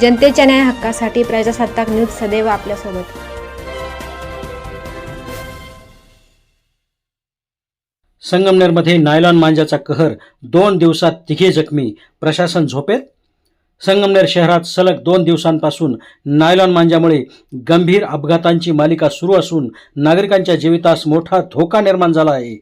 जनतेच्या न्याय हक्कासाठी प्रजासत्ताक न्यूज सदैव आपल्यासोबत। संगमनेरमध्ये नायलॉन मांजाचा कहर, 2 दिवसात 3 जखमी, प्रशासन झोपेत। संगमनेर शहरात सलग 2 दिवसांपासून नायलॉन मांजामुळे गंभीर अपघातांची मालिका सुरू असून नागरिकांच्या जीवितास मोठा धोका निर्माण झाला आहे।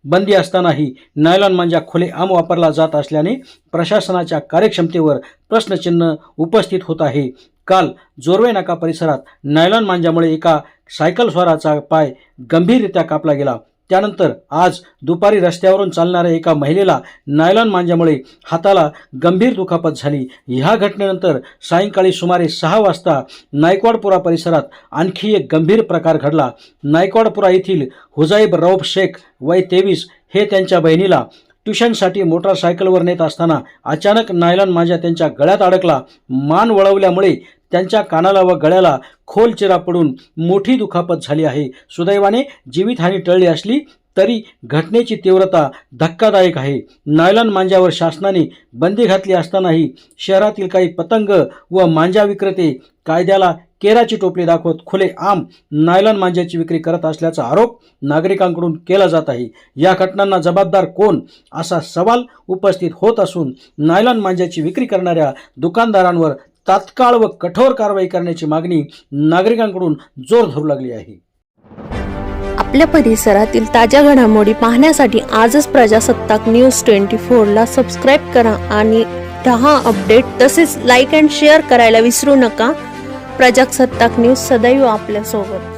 बंदी असतानाही नायलॉन मांजा खुलेआम वापरला जात असल्याने प्रशासनाच्या कार्यक्षमतेवर प्रश्नचिन्ह उपस्थित होत आहे। काल जोरवे नाका परिसरात नायलॉन मांजामुळे एका सायकल स्वाराचा पाय गंभीररित्या कापला गेला। त्यानंतर आज दुपारी रस्त्यावरून चालणाऱ्या एका महिलेला नायलॉन मांजामुळे हाताला गंभीर दुखापत झाली। ह्या घटनेनंतर सायंकाळी सुमारे 6 वाजता नायकवाडपुरा परिसरात आणखी एक गंभीर प्रकार घडला। नायकवाडपुरा येथील हुजाईब रौफ शेख वय 23 हे त्यांच्या बहिणीला ट्युशनसाठी मोटारसायकलवर नेत असताना अचानक नायलॉन मांजा त्यांच्या गळ्यात अडकला। मान वळवल्यामुळे त्यांच्या कानाला व गळ्याला खोल चिरा पडून मोठी दुखापत झाली आहे। सुदैवाने जीवितहानी टळली असली तरी घटनेची तीव्रता धक्कादायक आहे। नायलॉन मांजावर शासनाने बंदी घातली असतानाही शहरातील काही पतंग व मांजा विक्रेते कायद्याला केराची टोपली दाखवत खुलेआम नायलॉन मांजाची विक्री करत असल्याचा आरोप नागरिकांकडून केला जात आहे। या घटनांना जबाबदार कोण असा सवाल उपस्थित होत असून नायलॉन मांजाची विक्री करणाऱ्या दुकानदारांवर तात्काळ व कठोर कारवाई करण्याची मागणी नागरिकांकडून जोर धरू लागली आहे। आपल्या परिसरातील ताज्या घडामोडी पाहण्यासाठी आजच प्रजासत्ताक न्यूज 24 ला सबस्क्राइब करा आणि 10 अपडेट तसेच लाईक अँड शेअर करायला विसरू नका। प्रजासत्ताक न्यूज सदैव आपल्या सोबत।